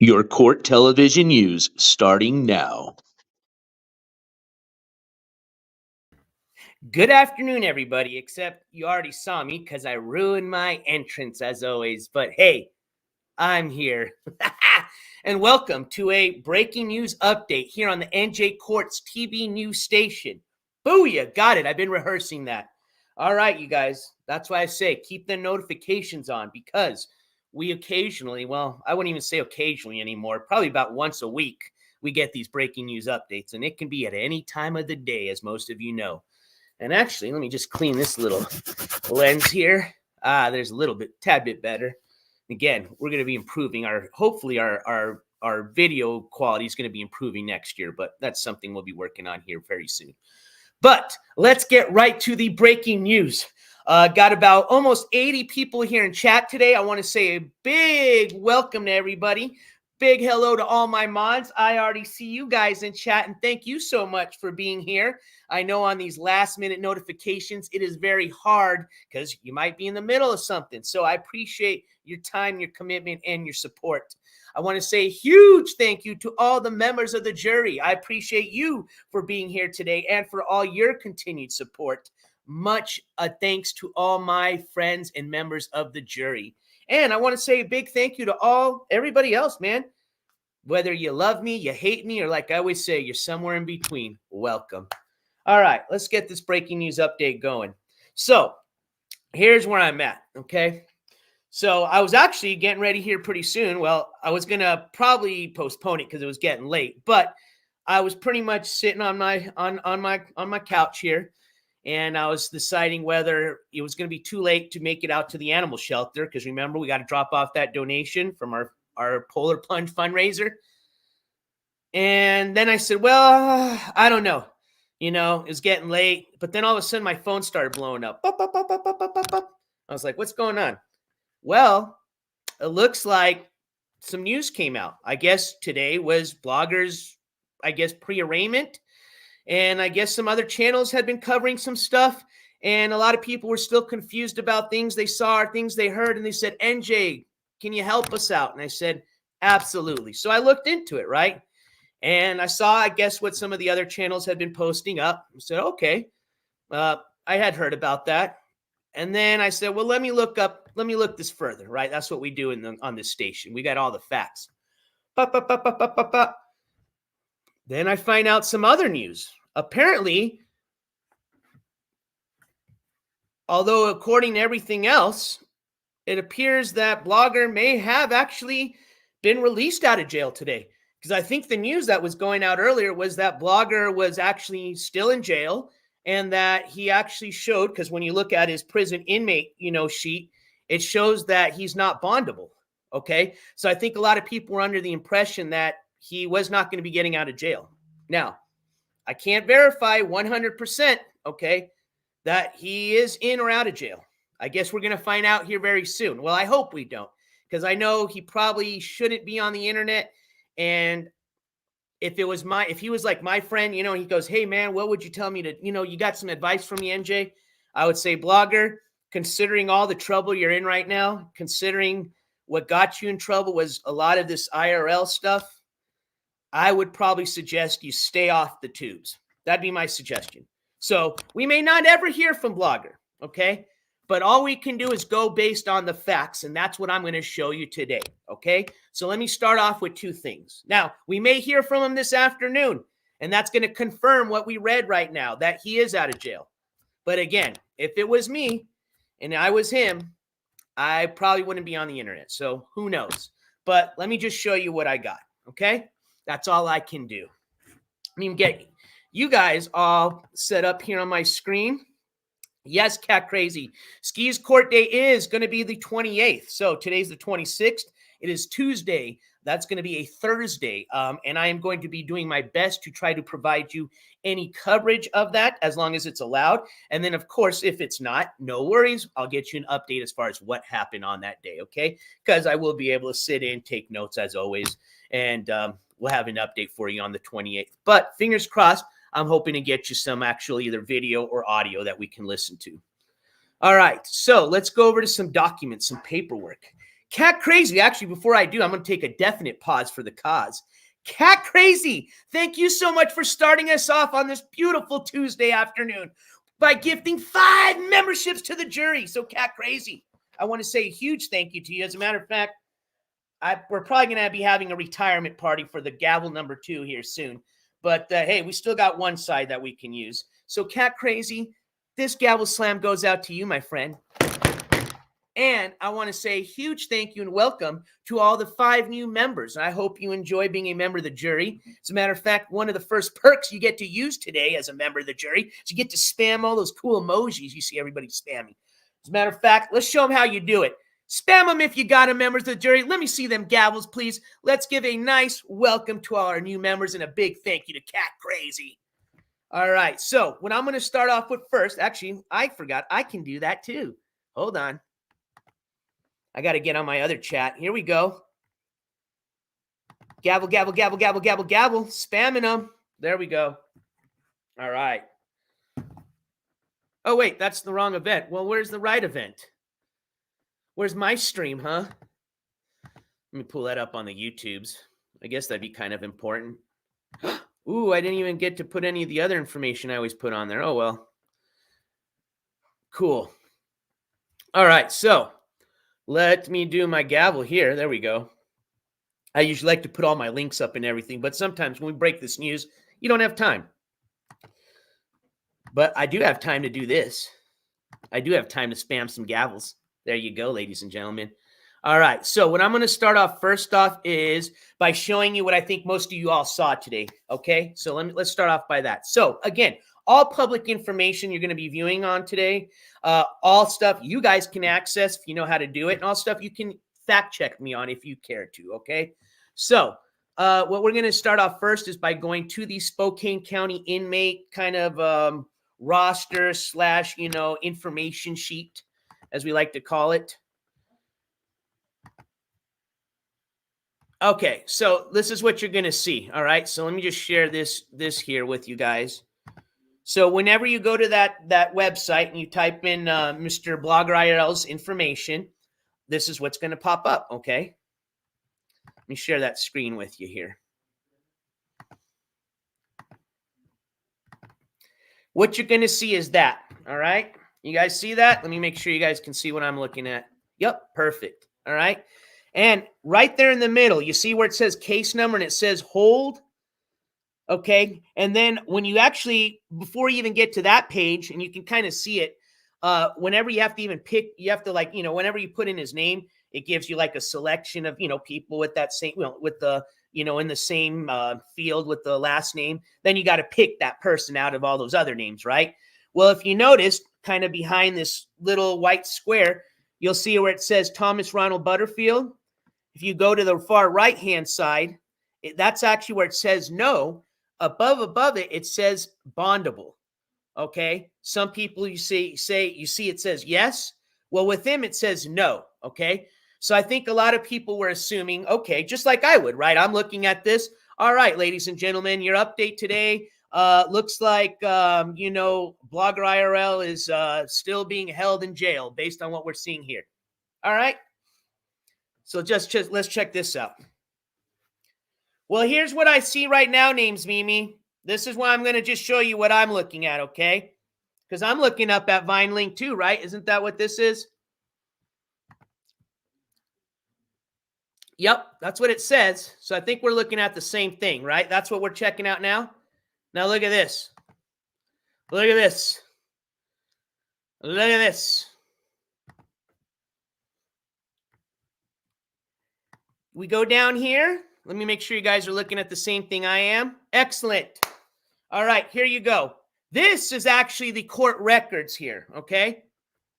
Your court television news starting now. Good afternoon, everybody, except you already saw me because I ruined my entrance as always. But hey, I'm here. And welcome to a breaking news update here on the NJCourts TV news station. Booyah, got it. I've been rehearsing that. All right, you guys. That's why I say keep the notifications on because we occasionally, well, I wouldn't even say occasionally anymore, probably about once a week, we get these breaking news updates. And it can be at any time of the day, as most of you know. And actually, let me just clean this little lens here. There's a little bit, tad bit better. Again, we're going to be improving hopefully our video quality is going to be improving next year, but that's something we'll be working on here very soon. But let's get right to the breaking news. Got about almost 80 people here in chat today. I want to say a big welcome to everybody. Big hello to all my mods. I already see you guys in chat, and thank you so much for being here. I know on these last-minute notifications, it is very hard because you might be in the middle of something. So I appreciate your time, your commitment, and your support. I want to say a huge thank you to all the members of the jury. I appreciate you for being here today and for all your continued support. Much thanks to all my friends and members of the jury. And I want to say a big thank you to everybody else, man. Whether you love me, you hate me, or like I always say, you're somewhere in between, welcome. All right, let's get this breaking news update going. So here's where I'm at, okay? So I was actually getting ready here pretty soon. Well, I was going to probably postpone it because it was getting late, but I was pretty much sitting on my couch here. And I was deciding whether it was going to be too late to make it out to the animal shelter. Because remember, we got to drop off that donation from our Polar Plunge fundraiser. And then I said, well, I don't know. You know, it was getting late. But then all of a sudden, my phone started blowing up. I was like, what's going on? Well, it looks like some news came out. I guess today was Bloggers, pre-arraignment. And I guess some other channels had been covering some stuff. And a lot of people were still confused about things they saw or things they heard. And they said, NJ, can you help us out? And I said, absolutely. So I looked into it, right? And I saw, I guess, what some of the other channels had been posting up. I said, okay, I had heard about that. And then I said, well, let me look this further, right? That's what we do on this station. We got all the facts. Then I find out some other news. Apparently, although according to everything else, it appears that Blogger may have actually been released out of jail today. Because I think the news that was going out earlier was that Blogger was actually still in jail and that he actually showed, because when you look at his prison inmate, sheet, it shows that he's not bondable. Okay. So I think a lot of people were under the impression that he was not going to be getting out of jail. Now, I can't verify 100%, okay, that he is in or out of jail. I guess we're going to find out here very soon. Well, I hope we don't, because I know he probably shouldn't be on the internet. And if he was like my friend, he goes, hey, man, what would you tell me to, you got some advice from me, NJ? I would say, Blogger, considering all the trouble you're in right now, considering what got you in trouble was a lot of this IRL stuff, I would probably suggest you stay off the tubes. That'd be my suggestion. So we may not ever hear from Blogger, okay? But all we can do is go based on the facts, and that's what I'm going to show you today, okay? So let me start off with two things. Now, we may hear from him this afternoon, and that's going to confirm what we read right now, that he is out of jail. But again, if it was me and I was him, I probably wouldn't be on the internet. So who knows? But let me just show you what I got, okay? That's all I can do. I mean, get you guys all set up here on my screen. Yes, Cat Crazy. Ski's court day is going to be the 28th. So today's the 26th. It is Tuesday. That's going to be a Thursday. And I am going to be doing my best to try to provide you any coverage of that as long as it's allowed. And then, of course, if it's not, no worries. I'll get you an update as far as what happened on that day, okay? Because I will be able to sit in, take notes as always, and we'll have an update for you on the 28th. But fingers crossed, I'm hoping to get you some actual either video or audio that we can listen to. All right, so let's go over to some documents, some paperwork. Cat Crazy, actually, before I do, I'm going to take a definite pause for the cause. Cat Crazy, thank you so much for starting us off on this beautiful Tuesday afternoon by gifting 5 memberships to the jury. So, Cat Crazy, I want to say a huge thank you to you. As a matter of fact, we're probably going to be having a retirement party for the gavel number 2 here soon. But, hey, we still got one side that we can use. So, Cat Crazy, this gavel slam goes out to you, my friend. And I want to say a huge thank you and welcome to all the 5 new members. I hope you enjoy being a member of the jury. As a matter of fact, one of the first perks you get to use today as a member of the jury is you get to spam all those cool emojis you see everybody spamming. As a matter of fact, let's show them how you do it. Spam them if you got them, members of the jury. Let me see them gavels, please. Let's give a nice welcome to all our new members and a big thank you to Cat Crazy. All right, so what I'm going to start off with first, actually, I forgot I can do that too. Hold on. I got to get on my other chat. Here we go. Gavel, gavel, gavel, gavel, gavel, gavel. Spamming them. There we go. All right. Oh, wait, that's the wrong event. Well, where's the right event? Where's my stream, huh? Let me pull that up on the YouTubes. I guess that'd be kind of important. Ooh, I didn't even get to put any of the other information I always put on there. Oh, well. Cool. All right, so let me do my gavel here. There we go. I usually like to put all my links up and everything, but sometimes when we break this news, you don't have time. But I do have time to do this. I do have time to spam some gavels. There you go, ladies and gentlemen. All right, so what I'm going to start off first off is by showing you what I think most of you all saw today, okay? So let's start off by that. So again, all public information you're going to be viewing on today, all stuff you guys can access if you know how to do it, and all stuff you can fact check me on if you care to, okay? So what we're going to start off first is by going to the Spokane County inmate kind of roster / information sheet, as we like to call it. Okay, so this is what you're going to see, all right? So let me just share this here with you guys. So whenever you go to that website and you type in Mr. Blogger IRL's information, this is what's going to pop up, okay? Let me share that screen with you here. What you're going to see is that, all right? You guys see that? Let me make sure you guys can see what I'm looking at. Yep, perfect, all right? And right there in the middle, you see where it says case number and it says hold, okay? And then when you actually, before you even get to that page, and you can kind of see it, whenever you have to even pick, you have to whenever you put in his name, it gives you like a selection of, people with that same, with the, in the same field with the last name. Then you got to pick that person out of all those other names, right? Well, if you notice, kind of behind this little white square, you'll see where it says Thomas Ronald Butterfield. If you go to the far right-hand side, that's actually where it says no. Above it, it says bondable. Okay. Some people you see it says yes. Well, with him, it says no. Okay. So I think a lot of people were assuming, okay, just like I would, right? I'm looking at this. All right, ladies and gentlemen, your update today looks like, Blogger IRL is still being held in jail based on what we're seeing here. All right. So just let's check this out. Well, here's what I see right now, Names Mimi. This is why I'm going to just show you what I'm looking at, okay? Because I'm looking up at Vine Link too, right? Isn't that what this is? Yep, that's what it says. So I think we're looking at the same thing, right? That's what we're checking out now. Now look at this. Look at this. Look at this. We go down here. Let me make sure you guys are looking at the same thing I am. Excellent. All right, here you go. This is actually the court records here, okay?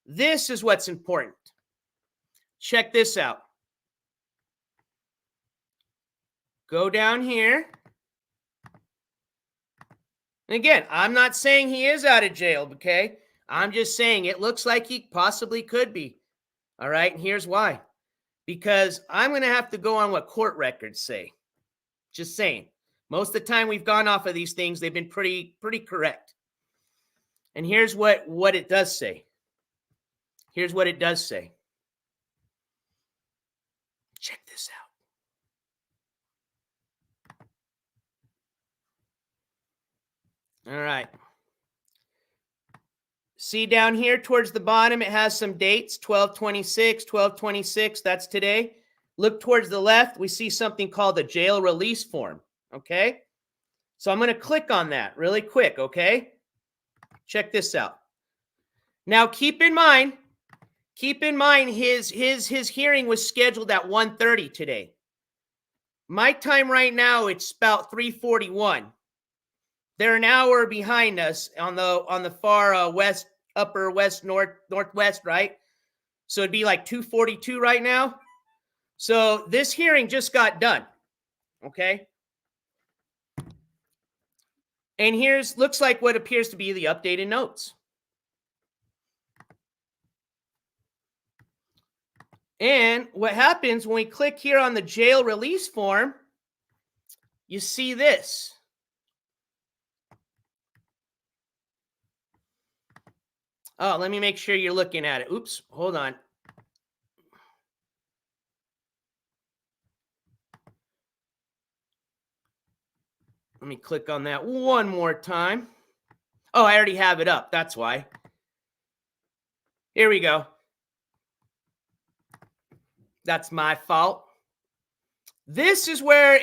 This is what's important. Check this out. Go down here. And again, I'm not saying he is out of jail, okay? I'm just saying it looks like he possibly could be. All right, and here's why. Because I'm going to have to go on what court records say. Just saying. Most of the time we've gone off of these things, they've been pretty correct. And here's what it does say. Here's what it does say. All right. See down here towards the bottom, it has some dates, 12/26, 12/26, that's today. Look towards the left, we see something called the jail release form, okay? So I'm going to click on that really quick, okay? Check this out. Now keep in mind his hearing was scheduled at 1:30 today. My time right now, it's about 3:41. They're an hour behind us on the far west, upper west, northwest, right? So it'd be like 2:42 right now. So this hearing just got done, okay? And looks like what appears to be the updated notes. And what happens when we click here on the jail release form, you see this. Oh, let me make sure you're looking at it. Oops, hold on. Let me click on that one more time. Oh, I already have it up. That's why. Here we go. That's my fault. This is where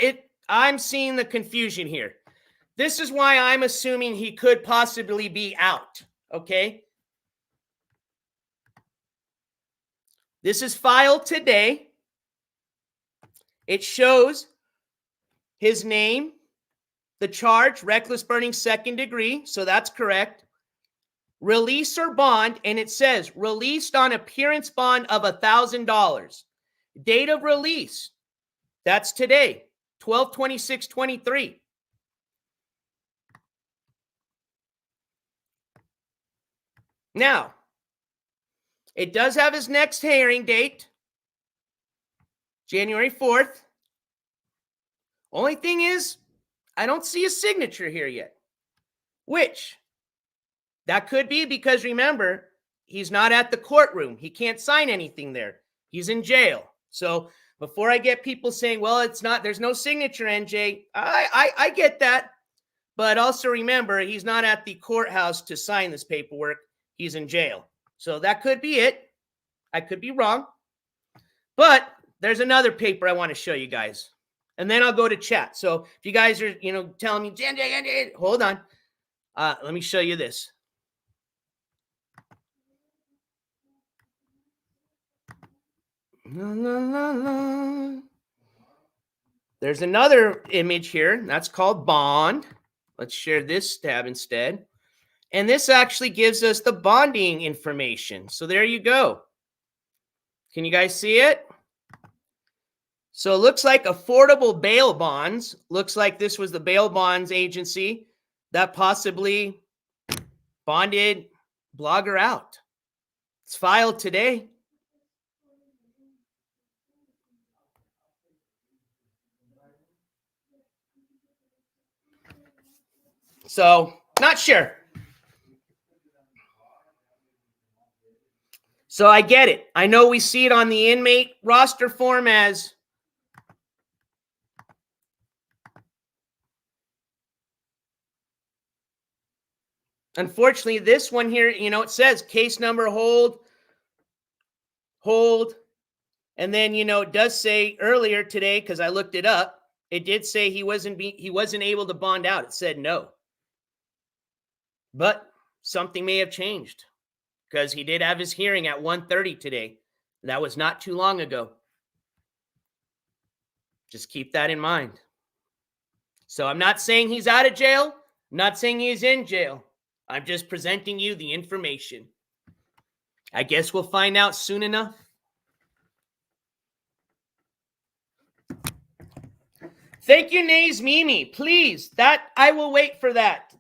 I'm seeing the confusion here. This is why I'm assuming he could possibly be out, okay? This is filed today. It shows his name, the charge, reckless burning second degree, so that's correct. Release or bond, and it says released on appearance bond of $1,000. Date of release, that's today, 12/26/23. Now, it does have his next hearing date, January 4th. Only thing is, I don't see a signature here yet, which that could be because, remember, he's not at the courtroom. He can't sign anything there. He's in jail. So before I get people saying, well, there's no signature, NJ, I get that. But also remember, he's not at the courthouse to sign this paperwork. He's in jail. So that could be it. I could be wrong. But there's another paper I want to show you guys. And then I'll go to chat. So if you guys are, telling me, NJ, hold on. Let me show you this. La, la, la, la. There's another image here. That's called bond. Let's share this tab instead. And this actually gives us the bonding information. So there you go. Can you guys see it? So it looks like affordable bail bonds. Looks like this was the bail bonds agency that possibly bonded Blogger out. It's filed today. So, not sure. So I get it. I know we see it on the inmate roster form as unfortunately, this one here, it says case number hold, and then it does say earlier today, because I looked it up, it did say he wasn't able to bond out. It said no, but something may have changed because he did have his hearing at 1:30 today. That was not too long ago. Just keep that in mind. So I'm not saying he's out of jail. I'm not saying he's in jail. I'm just presenting you the information. I guess we'll find out soon enough. Thank you, Nays Mimi. Please, I will wait for that.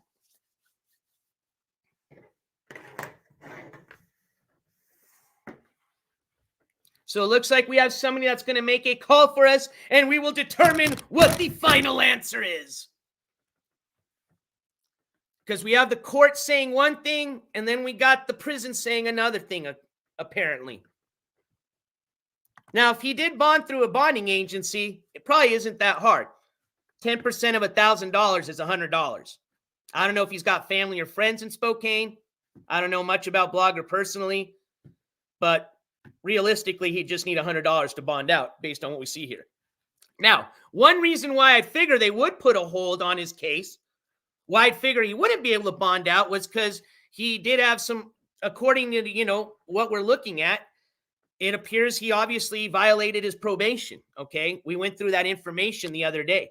So it looks like we have somebody that's going to make a call for us, and we will determine what the final answer is. Because we have the court saying one thing, and then we got the prison saying another thing, apparently. Now, if he did bond through a bonding agency, it probably isn't that hard. 10% of $1,000 is $100. I don't know if he's got family or friends in Spokane. I don't know much about Blogger personally, but realistically, he'd just need $100 to bond out based on what we see here. Now, one reason why I figure they would put a hold on his case, why I'd figure he wouldn't be able to bond out, was because he did have some, according to, what we're looking at, it appears he obviously violated his probation, okay? We went through that information the other day.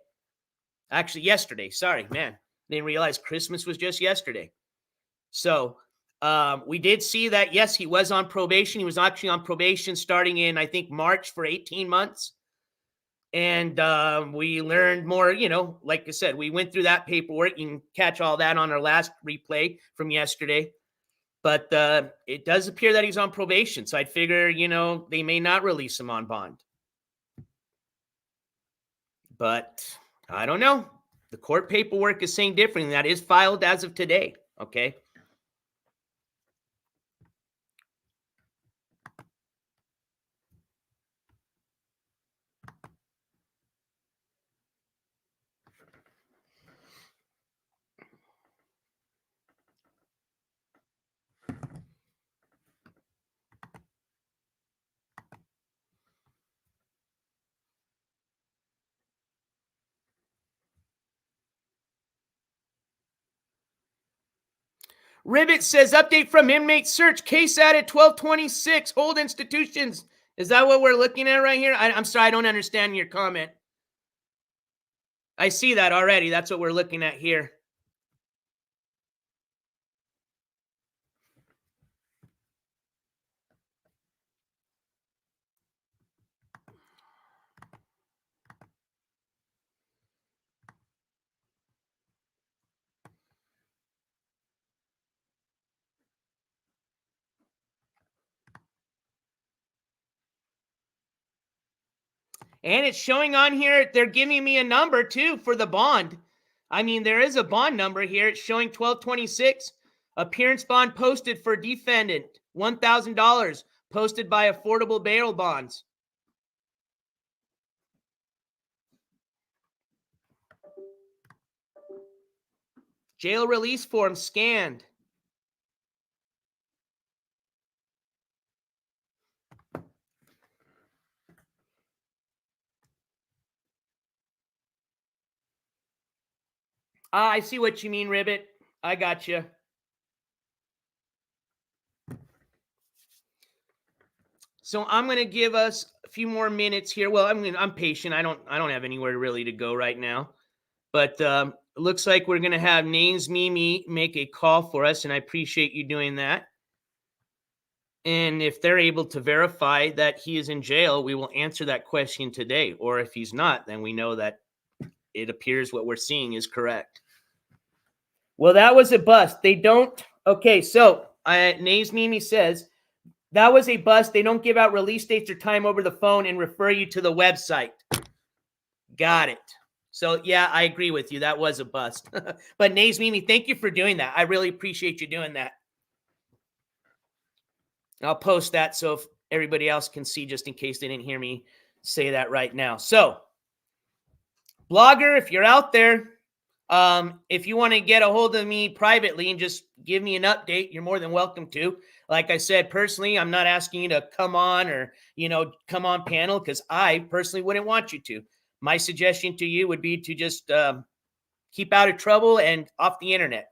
Actually, yesterday. Sorry, man. Didn't realize Christmas was just yesterday. So we did see that, yes, he was on probation. He was actually on probation starting in, I think, March for 18 months. And we learned more, like I said, we went through that paperwork. You can catch all that on our last replay from yesterday. But it does appear that he's on probation. So I'd figure, they may not release him on bond. But I don't know. The court paperwork is saying differently. That is filed as of today. Okay. Ribbit says, update from inmate search. Case added 1226. Hold institutions. Is that what we're looking at right here? I'm sorry, I don't understand your comment. I see that already. That's what we're looking at here. And it's showing on here, they're giving me a number too for the bond. I mean, there is a bond number here. It's showing 1226. Appearance bond posted for defendant, $1,000, posted by Affordable Bail Bonds. Jail release form scanned. I see what you mean, Ribbit. I got you. So I'm going to give us a few more minutes here. Well, I'm patient. I don't have anywhere really to go right now. But it looks like we're going to have Names Mimi make a call for us, and I appreciate you doing that. And if they're able to verify that he is in jail, we will answer that question today. Or if he's not, then we know that it appears what we're seeing is correct. Well, that was a bust. They don't. Okay, so Names Mimi says, that was a bust. They don't give out release dates or time over the phone and refer you to the website. Got it. So, yeah, I agree with you. That was a bust. But Names Mimi, thank you for doing that. I really appreciate you doing that. I'll post that so if everybody else can see, just in case they didn't hear me say that right now. So, Blogger, if you're out there, if you want to get a hold of me privately and just give me an update, you're more than welcome to. Like I said, personally, I'm not asking you to come on or, come on panel, because I personally wouldn't want you to. My suggestion to you would be to just keep out of trouble and off the internet.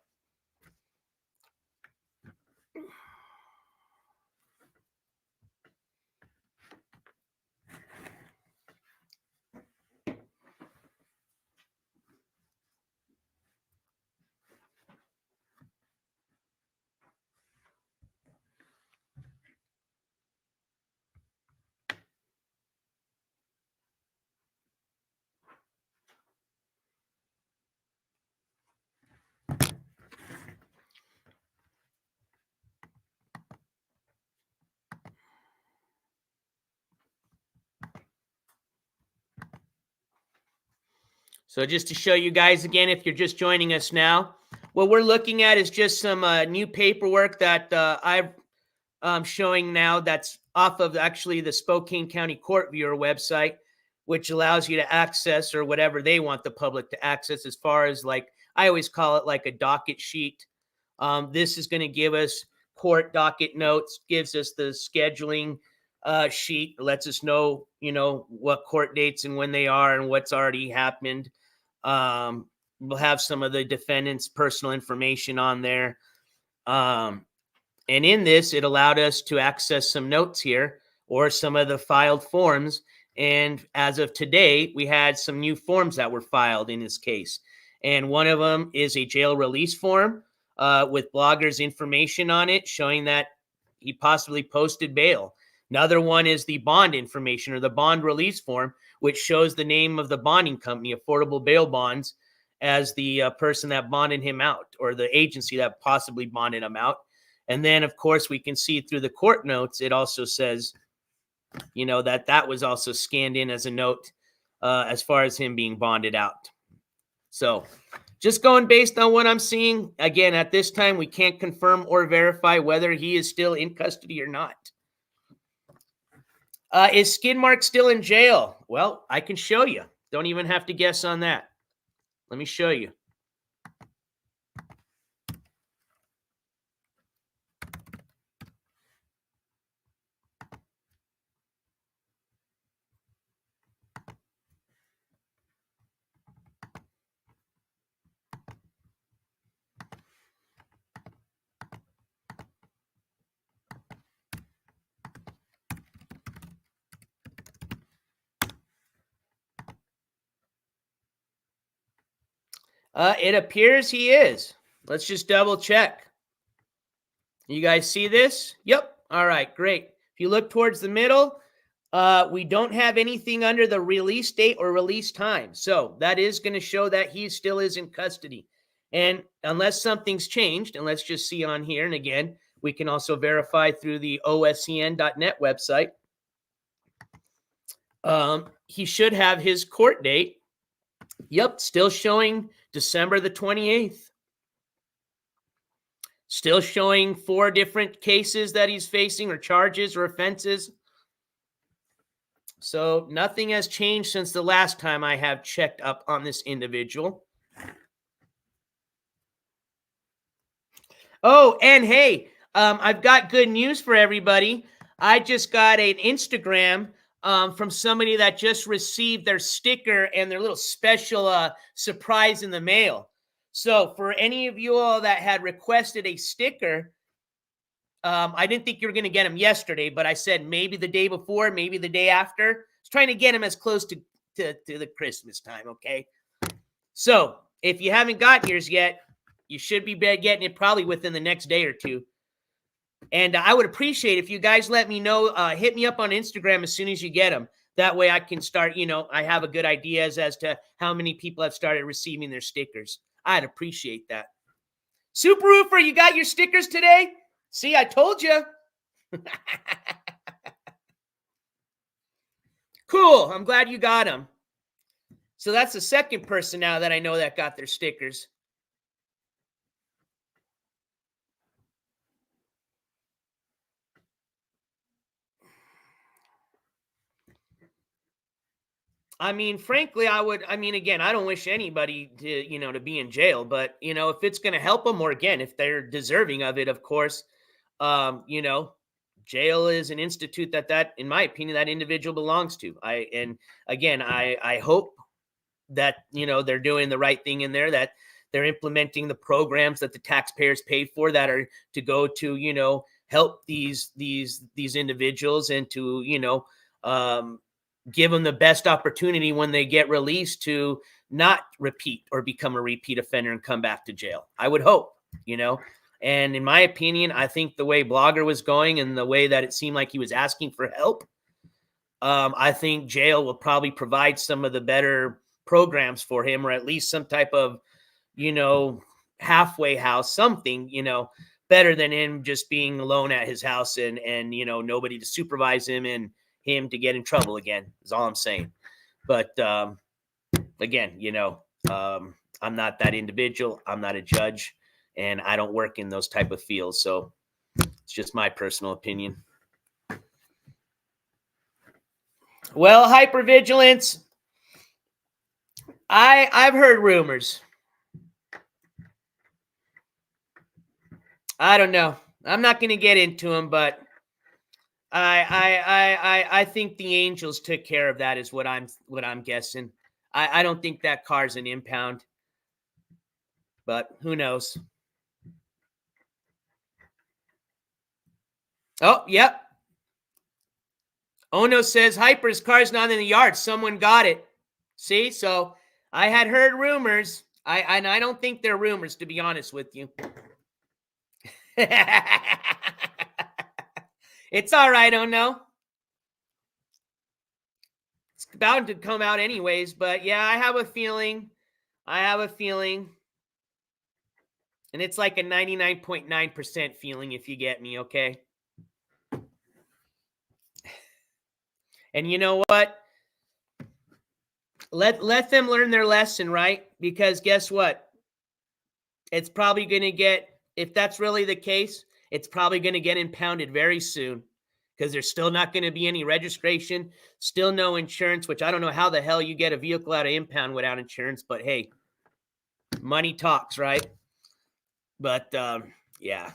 So just to show you guys again, if you're just joining us now, what we're looking at is just some new paperwork that I'm showing now that's off of actually the Spokane County Court Viewer website, which allows you to access or whatever they want the public to access as far as, like, I always call it like a docket sheet. This is going to give us court docket notes, gives us the scheduling sheet, lets us know, what court dates and when they are and what's already happened. We'll have some of the defendant's personal information on there. And in this, it allowed us to access some notes here or some of the filed forms. And as of today, we had some new forms that were filed in this case. And one of them is a jail release form with blogger's information on it, showing that he possibly posted bail. Another one is the bond information or the bond release form, which shows the name of the bonding company, Affordable Bail Bonds, as the person that bonded him out or the agency that possibly bonded him out. And then, of course, we can see through the court notes, it also says, that was also scanned in as a note as far as him being bonded out. So just going based on what I'm seeing, again, at this time, we can't confirm or verify whether he is still in custody or not. Is Skidmark still in jail? Well, I can show you. Don't even have to guess on that. Let me show you. It appears he is. Let's just double check. You guys see this? Yep. All right, great. If you look towards the middle, we don't have anything under the release date or release time. So that is going to show that he still is in custody. And unless something's changed, and let's just see on here, and again, we can also verify through the oscn.net website. He should have his court date. Yep, still showing December the 28th. Still showing 4 different cases that he's facing or charges or offenses. So nothing has changed since the last time I have checked up on this individual. Oh, and hey, I've got good news for everybody. I just got an Instagram from somebody that just received their sticker and their little special surprise in the mail. So for any of you all that had requested a sticker, I didn't think you were going to get them yesterday, but I said maybe the day before, maybe the day after. I was trying to get them as close to the Christmas time, okay? So if you haven't got yours yet, you should be getting it probably within the next day or two. And I would appreciate if you guys let me know, hit me up on Instagram as soon as you get them. That way I can start, I have a good idea as to how many people have started receiving their stickers. I'd appreciate that. Super Roofer, you got your stickers today? See, I told you. Cool. I'm glad you got them. So that's the second person now that I know that got their stickers. I mean, frankly, again, I don't wish anybody to be in jail, but, if it's going to help them or again, if they're deserving of it, of course, jail is an institute that, in my opinion, that individual belongs to. I hope that, they're doing the right thing in there, that they're implementing the programs that the taxpayers paid for that are to go to, help these individuals and to, give them the best opportunity when they get released to not repeat or become a repeat offender and come back to jail. I would hope, and in my opinion, I think the way Blogger was going and the way that it seemed like he was asking for help, I think jail will probably provide some of the better programs for him, or at least some type of, halfway house, something, better than him just being alone at his house and nobody to supervise him and him to get in trouble again, is all I'm saying. But again, I'm not that individual. I'm not a judge, and I don't work in those type of fields. So it's just my personal opinion. Well, hypervigilance. I've heard rumors. I don't know. I'm not going to get into them, but I think the Angels took care of that. Is what I'm guessing. I don't think that car's an impound, but who knows? Oh, yep. Ono says Hyper's car's not in the yard. Someone got it. See, so I had heard rumors. I don't think they're rumors, to be honest with you. It's all right, Ono. It's bound to come out anyways, but yeah, I have a feeling. And it's like a 99.9% feeling, if you get me, okay? And you know what? Let them learn their lesson, right? Because guess what? It's probably going to get, if that's really the case, it's probably going to get impounded very soon because there's still not going to be any registration, still no insurance, which I don't know how the hell you get a vehicle out of impound without insurance, but hey, money talks, right? But yeah.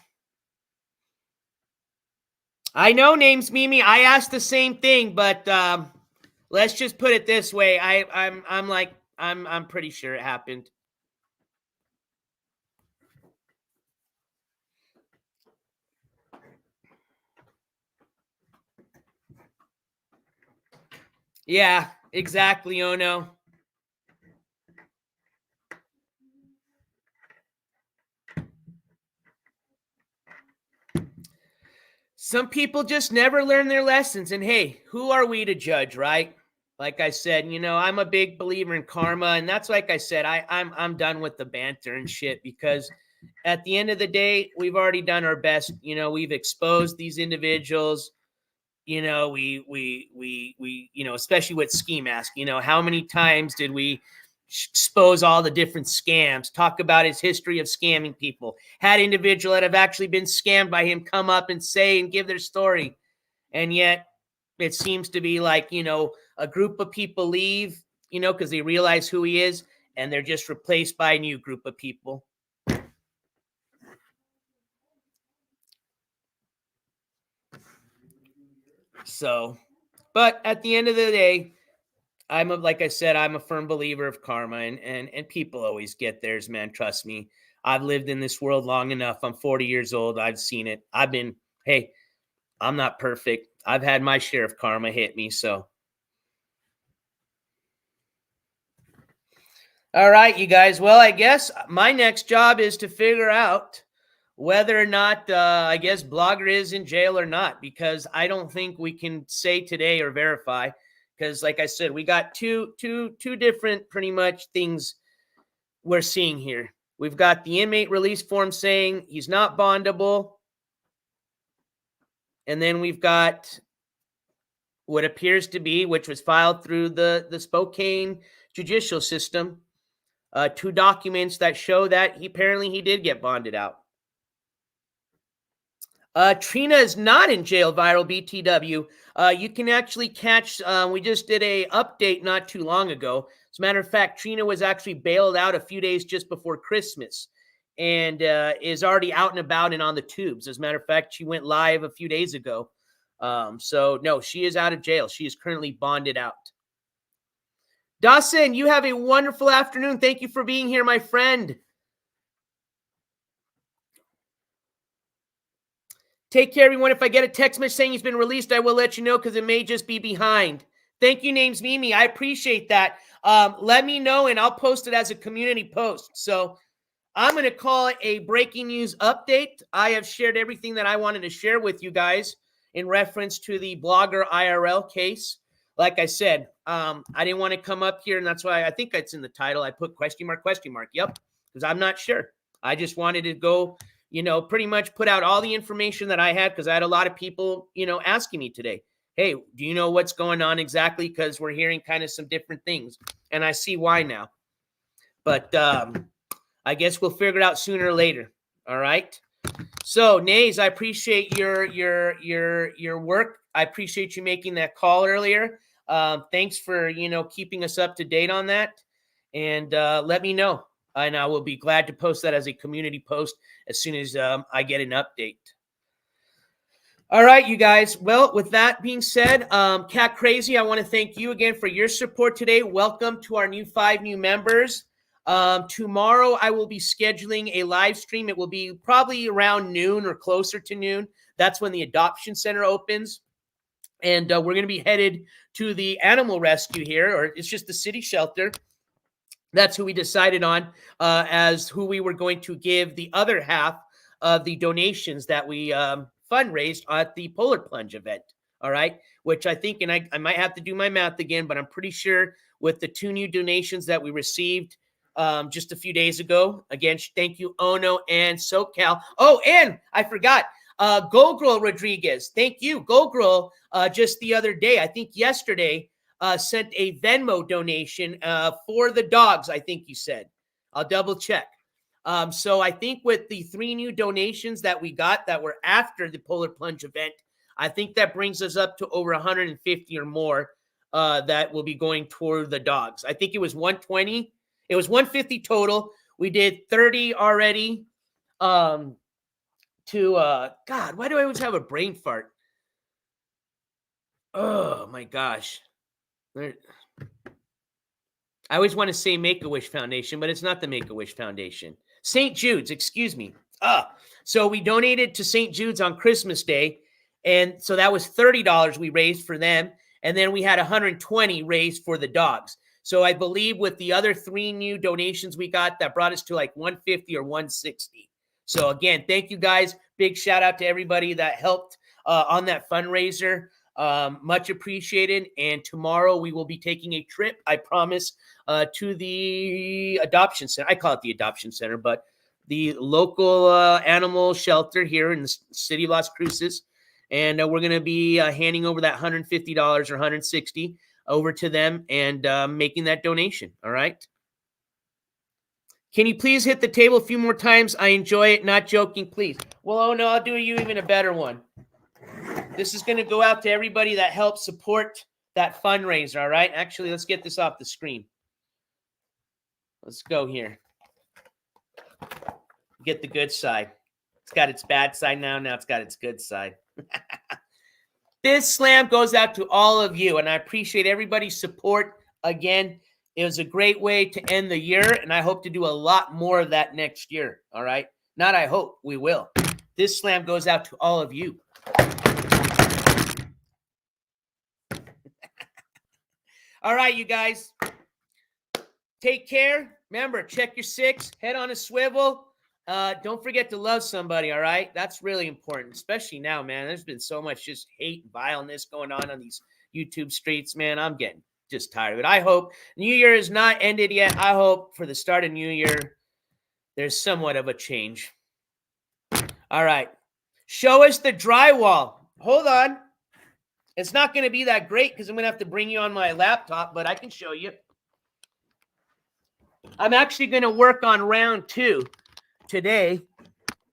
I know, name's Mimi. I asked the same thing, but let's just put it this way. I'm pretty sure it happened. Yeah, exactly, Ono. Some people just never learn their lessons. And hey, who are we to judge, right? Like I said, I'm a big believer in karma, and that's like I said, I'm done with the banter and shit because at the end of the day, we've already done our best. We've exposed these individuals. We especially with Ski Mask. How many times did we expose all the different scams, talk about his history of scamming people, had individuals that have actually been scammed by him come up and say and give their story. And yet it seems to be like, a group of people leave, because they realize who he is, and they're just replaced by a new group of people. So, but at the end of the day, like I said, I'm a firm believer of karma, and people always get theirs, man. Trust me. I've lived in this world long enough. I'm 40 years old. I've seen it. Hey, I'm not perfect. I've had my share of karma hit me. So, all right, you guys. Well, I guess my next job is to figure out whether or not, I guess, Blogger is in jail or not, because I don't think we can say today or verify. Because, like I said, we got two different pretty much things we're seeing here. We've got the inmate release form saying he's not bondable. And then we've got what appears to be, which was filed through the Spokane judicial system, 2 documents that show that he did get bonded out. Trina is not in jail, Viral BTW. You can actually catch, we just did a update not too long ago. As a matter of fact, Trina was actually bailed out a few days just before Christmas and is already out and about and on the tubes. As a matter of fact, she went live a few days ago. So, no, she is out of jail. She is currently bonded out. Dawson, you have a wonderful afternoon. Thank you for being here, my friend. Take care, everyone. If I get a text message saying he's been released, I will let you know because it may just be behind. Thank you, name's Mimi. I appreciate that. Let me know, and I'll post it as a community post. So I'm going to call it a breaking news update. I have shared everything that I wanted to share with you guys in reference to the Blogger IRL case. Like I said, I didn't want to come up here, and that's why I think it's in the title. I put question mark. Yep, because I'm not sure. I just wanted to go, pretty much put out all the information that I had because I had a lot of people, asking me today, hey, do you know what's going on exactly? Because we're hearing kind of some different things, and I see why now. But I guess we'll figure it out sooner or later. All right. So, Nays, I appreciate your work. I appreciate you making that call earlier. Thanks for keeping us up to date on that, and let me know. And I will be glad to post that as a community post as soon as I get an update. All right, you guys. Well, with that being said, Cat Crazy, I want to thank you again for your support today. Welcome to our 5 new members. Tomorrow, I will be scheduling a live stream. It will be probably around noon or closer to noon. That's when the adoption center opens. And we're going to be headed to the animal rescue here, or it's just the city shelter. That's who we decided on as who we were going to give the other half of the donations that we fundraised at the Polar Plunge event. All right. Which I think, and I might have to do my math again, but I'm pretty sure with the 2 new donations that we received just a few days ago. Again, thank you, Ono and SoCal. Oh, and I forgot. Gogrel Rodriguez. Thank you, Gogrel. Just the other day, I think yesterday, sent a Venmo donation for the dogs, I think you said. I'll double check. So I think with the 3 new donations that we got that were after the Polar Plunge event, I think that brings us up to over 150 or more that will be going toward the dogs. I think it was 120. It was 150 total. We did 30 already. God, why do I always have a brain fart? Oh my gosh. I always want to say Make-A-Wish Foundation, but it's not the Make-A-Wish Foundation. St. Jude's, excuse me. So we donated to St. Jude's on Christmas Day, and so that was $30 we raised for them, and then we had 120 raised for the dogs. So I believe with the other 3 new donations we got, that brought us to like 150 or 160. So again, thank you guys. Big shout out to everybody that helped on that fundraiser. Much appreciated. And tomorrow we will be taking a trip, I promise, to the adoption center. I call it the adoption center, but the local animal shelter here in the city of Las Cruces. And we're going to be handing over that $150 or $160 over to them and making that donation. All right. Can you please hit the table a few more times? I enjoy it. Not joking, please. Well, oh no, I'll do you even a better one. This is going to go out to everybody that helped support that fundraiser, all right? Actually, let's get this off the screen. Let's go here. Get the good side. It's got its bad side now. Now it's got its good side. This slam goes out to all of you, and I appreciate everybody's support. Again, it was a great way to end the year, and I hope to do a lot more of that next year, all right? Not I hope, we will. This slam goes out to all of you. All right, you guys. Take care. Remember, check your 6. Head on a swivel. Don't forget to love somebody, all right? That's really important, especially now, man. There's been so much just hate and vileness going on these YouTube streets, man. I'm getting just tired of it. I hope New Year is not ended yet. I hope for the start of New Year, there's somewhat of a change. All right. Show us the drywall. Hold on. It's not going to be that great because I'm going to have to bring you on my laptop, but I can show you. I'm actually going to work on round 2 today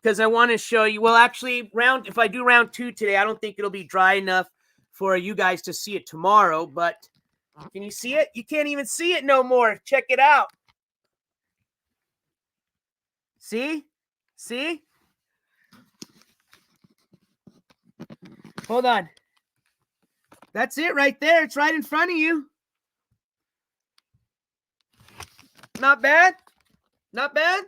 because I want to show you. Well, actually, if I do round 2 today, I don't think it'll be dry enough for you guys to see it tomorrow, but can you see it? You can't even see it no more. Check it out. See? See? Hold on. That's it right there. It's right in front of you. Not bad? Not bad?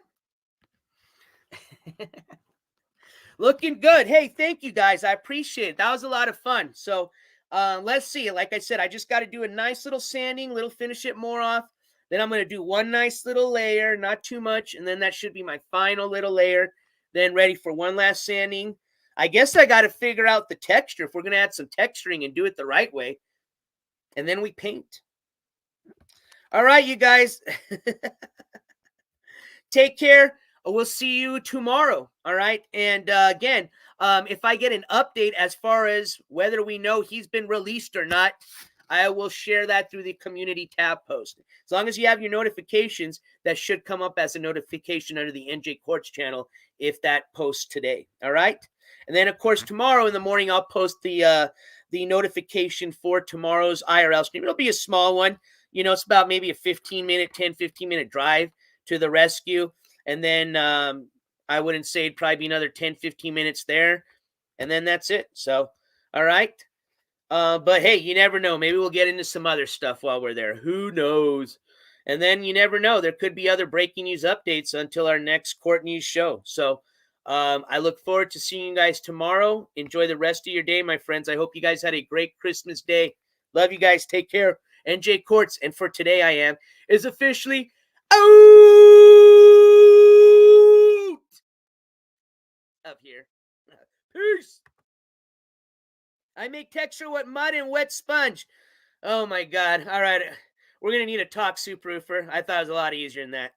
Looking good. Hey, thank you guys. I appreciate it. That was a lot of fun. So let's see. Like I said, I just got to do a nice little sanding, finish it more off. Then I'm going to do one nice little layer, not too much. And then that should be my final little layer. Then ready for one last sanding. I guess I got to figure out the texture if we're going to add some texturing and do it the right way. And then we paint. All right, you guys. Take care. We'll see you tomorrow. All right. And again, if I get an update as far as whether we know he's been released or not, I will share that through the community tab post. As long as you have your notifications, that should come up as a notification under the NJCourts channel if that posts today. All right. And then, of course, tomorrow in the morning, I'll post the notification for tomorrow's IRL stream. It'll be a small one. It's about maybe a 15-minute drive to the rescue. And then I wouldn't say it'd probably be another 10, 15 minutes there. And then that's it. So, all right. But hey, you never know. Maybe we'll get into some other stuff while we're there. Who knows? And then you never know. There could be other breaking news updates until our next court news show. So I look forward to seeing you guys tomorrow. Enjoy the rest of your day, my friends. I hope you guys had a great Christmas day. Love you guys. Take care. NJ Courts. And for today, I am is officially out of here. Peace. I make texture with mud and wet sponge. Oh my God. All right. We're going to need a talk soup roofer. I thought it was a lot easier than that.